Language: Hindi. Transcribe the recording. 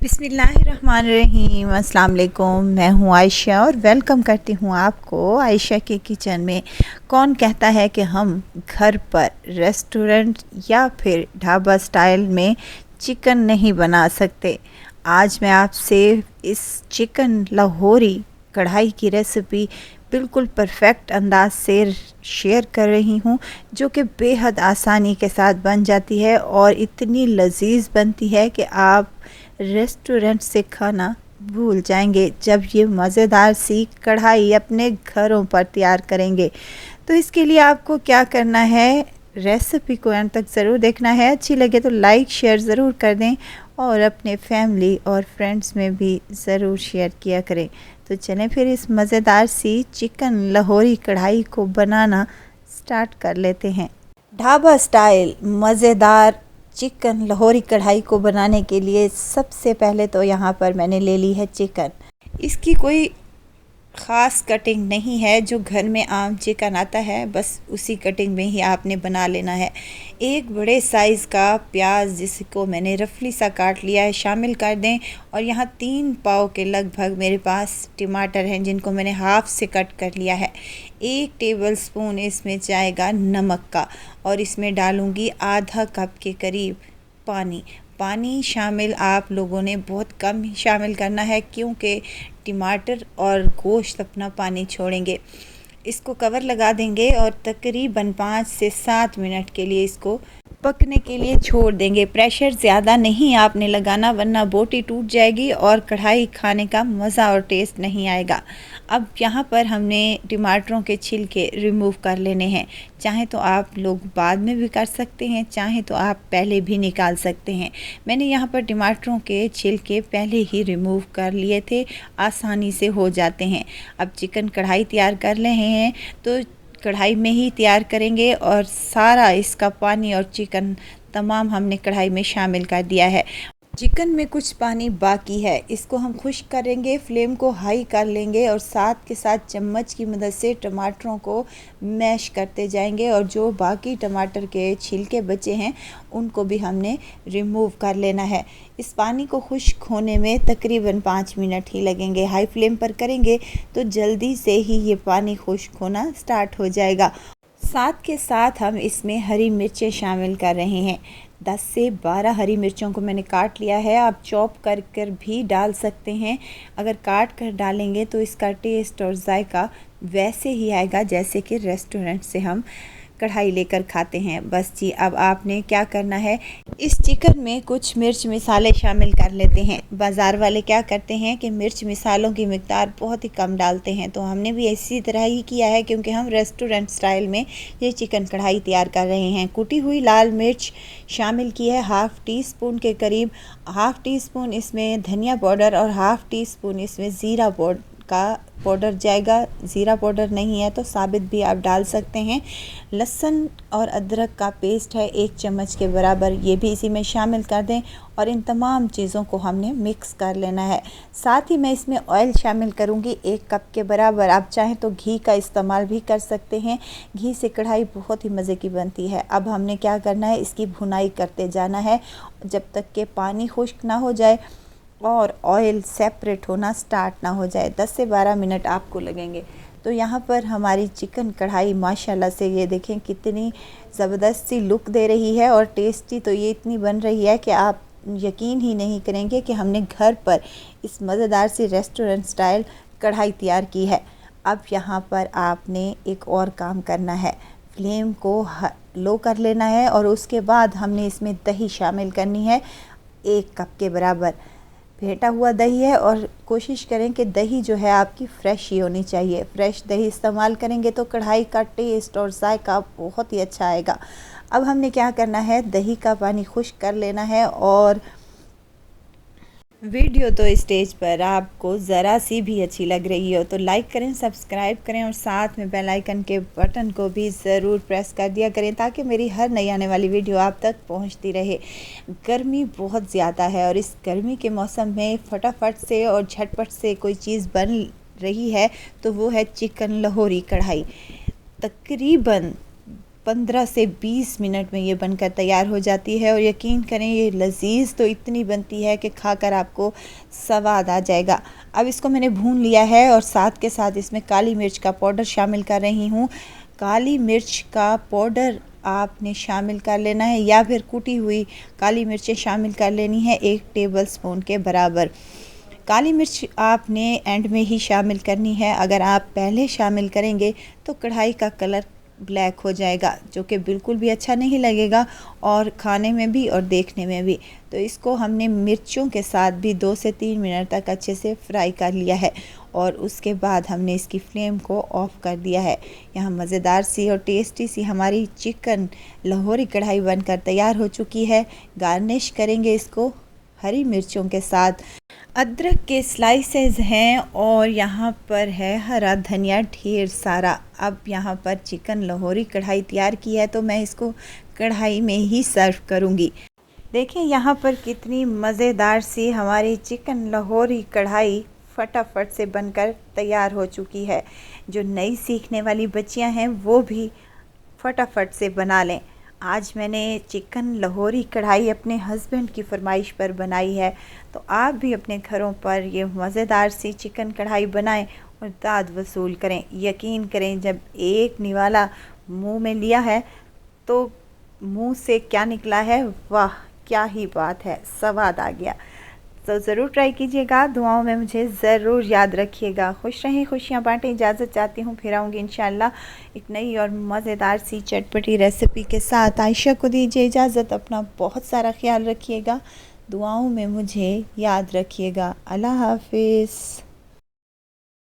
बिस्मिल्लाहिर्रहमानिर्रहीम। अस्सलाम वालेकुम। मैं हूँ आयशा और वेलकम करती हूँ आपको आयशा के किचन में। कौन कहता है कि हम घर पर रेस्टोरेंट या फिर ढाबा स्टाइल में चिकन नहीं बना सकते। आज मैं आपसे इस चिकन लाहौरी कढ़ाई की रेसिपी बिल्कुल परफेक्ट अंदाज से शेयर कर रही हूँ, जो कि बेहद आसानी के साथ बन जाती है और इतनी लजीज बनती है कि आप रेस्टोरेंट से खाना भूल जाएंगे जब ये मज़ेदार सी कढ़ाई अपने घरों पर तैयार करेंगे। तो इसके लिए आपको क्या करना है, रेसिपी को अंत तक ज़रूर देखना है। अच्छी लगे तो लाइक शेयर ज़रूर कर दें और अपने फैमिली और फ्रेंड्स में भी ज़रूर शेयर किया करें। तो चलें फिर इस मज़ेदार सी चिकन लाहौरी कढ़ाई को बनाना स्टार्ट कर लेते हैं। ढाबा स्टाइल मज़ेदार चिकन लाहौरी कढ़ाई को बनाने के लिए सबसे पहले तो यहाँ पर मैंने ले ली है चिकन। इसकी कोई ख़ास कटिंग नहीं है, जो घर में आम चिकन आता है बस उसी कटिंग में ही आपने बना लेना है। एक बड़े साइज़ का प्याज जिसको मैंने रफली सा काट लिया है शामिल कर दें, और यहाँ 3 पाव के लगभग मेरे पास टमाटर हैं जिनको मैंने हाफ से कट कर लिया है। 1 टेबलस्पून इसमें जाएगा नमक का, और इसमें डालूँगी आधा कप के करीब पानी शामिल आप लोगों ने बहुत कम ही शामिल करना है, क्योंकि टमाटर और गोश्त अपना पानी छोड़ेंगे। इसको कवर लगा देंगे और तकरीबन 5 से 7 मिनट के लिए इसको पकने के लिए छोड़ देंगे। प्रेशर ज़्यादा नहीं आपने लगाना, वरना बोटी टूट जाएगी और कढ़ाई खाने का मज़ा और टेस्ट नहीं आएगा। अब यहाँ पर हमने टमाटरों के छिलके रिमूव कर लेने हैं। चाहे तो आप लोग बाद में भी कर सकते हैं, चाहे तो आप पहले भी निकाल सकते हैं। मैंने यहाँ पर टमाटरों के छिलके पहले ही रिमूव कर लिए थे, आसानी से हो जाते हैं। अब चिकन कढ़ाई तैयार कर रहे हैं तो कढ़ाई में ही तैयार करेंगे, और सारा इसका पानी और चिकन तमाम हमने कढ़ाई में शामिल कर दिया है। चिकन में कुछ पानी बाकी है, इसको हम खुश्क करेंगे। फ्लेम को हाई कर लेंगे और साथ के साथ चम्मच की मदद से टमाटरों को मैश करते जाएंगे, और जो बाकी टमाटर के छिलके बचे हैं उनको भी हमने रिमूव कर लेना है। इस पानी को खुश्क होने में तकरीबन 5 मिनट ही लगेंगे। हाई फ्लेम पर करेंगे तो जल्दी से ही ये पानी खुश्क होना स्टार्ट हो जाएगा। साथ के साथ हम इसमें हरी मिर्चें शामिल कर रहे हैं। 10 से 12 हरी मिर्चों को मैंने काट लिया है। आप चॉप कर भी डाल सकते हैं। अगर काट कर डालेंगे तो इसका टेस्ट और जायका वैसे ही आएगा जैसे कि रेस्टोरेंट से हम कढ़ाई लेकर खाते हैं। बस जी, अब आपने क्या करना है, इस चिकन में कुछ मिर्च मसाले शामिल कर लेते हैं। बाज़ार वाले क्या करते हैं कि मिर्च मसालों की मिकदार बहुत ही कम डालते हैं, तो हमने भी इसी तरह ही किया है, क्योंकि हम रेस्टोरेंट स्टाइल में ये चिकन कढ़ाई तैयार कर रहे हैं। कुटी हुई लाल मिर्च शामिल की है, हाफ़ टी स्पून के करीब। हाफ़ टी स्पून इसमें धनिया पाउडर और हाफ़ टी स्पून इसमें ज़ीरा पाउडर जाएगा। ज़ीरा पाउडर नहीं है तो साबित भी आप डाल सकते हैं। लहसुन और अदरक का पेस्ट है 1 चम्मच के बराबर, ये भी इसी में शामिल कर दें, और इन तमाम चीज़ों को हमने मिक्स कर लेना है। साथ ही मैं इसमें ऑयल शामिल करूँगी 1 कप के बराबर। आप चाहें तो घी का इस्तेमाल भी कर सकते हैं, घी से कढ़ाई बहुत ही मज़े की बनती है। अब हमने क्या करना है, इसकी भुनाई करते जाना है जब तक कि पानी खुश्क ना हो जाए और ऑयल सेपरेट होना स्टार्ट ना हो जाए। 10 से 12 मिनट आपको लगेंगे। तो यहाँ पर हमारी चिकन कढ़ाई माशाल्लाह से ये देखें कितनी ज़बरदस्त सी लुक दे रही है, और टेस्टी तो ये इतनी बन रही है कि आप यकीन ही नहीं करेंगे कि हमने घर पर इस मज़ेदार सी रेस्टोरेंट स्टाइल कढ़ाई तैयार की है। अब यहाँ पर आपने एक और काम करना है, फ्लेम को लो कर लेना है, और उसके बाद हमने इसमें दही शामिल करनी है 1 कप के बराबर। फेंटा हुआ दही है, और कोशिश करें कि दही जो है आपकी फ़्रेश ही होनी चाहिए। फ़्रेश दही इस्तेमाल करेंगे तो कढ़ाई का टेस्ट और जायका बहुत ही अच्छा आएगा। अब हमने क्या करना है, दही का पानी खुश्क कर लेना है, और वीडियो तो स्टेज पर आपको ज़रा सी भी अच्छी लग रही हो तो लाइक करें, सब्सक्राइब करें, और साथ में बेल आइकन के बटन को भी ज़रूर प्रेस कर दिया करें, ताकि मेरी हर नई आने वाली वीडियो आप तक पहुंचती रहे। गर्मी बहुत ज़्यादा है, और इस गर्मी के मौसम में फटाफट से और झटपट से कोई चीज़ बन रही है तो वो है चिकन लाहौरी कढ़ाई। तकरीबन 15 से 20 मिनट में ये बनकर तैयार हो जाती है और यकीन करें ये लजीज तो इतनी बनती है कि खाकर आपको स्वाद आ जाएगा। अब इसको मैंने भून लिया है और साथ के साथ इसमें काली मिर्च का पाउडर शामिल कर रही हूँ। काली मिर्च का पाउडर आपने शामिल कर लेना है या फिर कुटी हुई काली मिर्चें शामिल कर लेनी है 1 टेबलस्पून के बराबर। काली मिर्च आपने एंड में ही शामिल करनी है, अगर आप पहले शामिल करेंगे तो कढ़ाई का कलर ब्लैक हो जाएगा जो कि बिल्कुल भी अच्छा नहीं लगेगा और खाने में भी और देखने में भी। तो इसको हमने मिर्चों के साथ भी 2 से 3 मिनट तक अच्छे से फ्राई कर लिया है और उसके बाद हमने इसकी फ्लेम को ऑफ़ कर दिया है। यहाँ मज़ेदार सी और टेस्टी सी हमारी चिकन लाहौरी कढ़ाई बनकर तैयार हो चुकी है। गार्निश करेंगे इसको हरी मिर्चों के साथ। अदरक के स्लाइसेस हैं और यहाँ पर है हरा धनिया ढेर सारा। अब यहाँ पर चिकन लाहौरी कढ़ाई तैयार की है तो मैं इसको कढ़ाई में ही सर्व करूँगी। देखिए यहाँ पर कितनी मज़ेदार सी हमारी चिकन लाहौरी कढ़ाई फटाफट से बनकर तैयार हो चुकी है। जो नई सीखने वाली बच्चियाँ हैं वो भी फटाफट से बना लें। आज मैंने चिकन लाहौरी कढ़ाई अपने हस्बैंड की फरमाइश पर बनाई है, तो आप भी अपने घरों पर ये मज़ेदार सी चिकन कढ़ाई बनाएं और दाद वसूल करें। यकीन करें जब एक निवाला मुंह में लिया है तो मुंह से क्या निकला है, वाह क्या ही बात है, स्वाद आ गया। तो ज़रूर ट्राई कीजिएगा, दुआओं में मुझे ज़रूर याद रखिएगा। खुश रहें, खुशियाँ बांटें। इजाज़त चाहती हूँ, फिर आऊँगी इंशाल्लाह एक नई और मज़ेदार सी चटपटी रेसिपी के साथ। आयशा को दीजिए इजाज़त, अपना बहुत सारा ख्याल रखिएगा, दुआओं में मुझे याद रखिएगा। अल्लाह हाफिज़।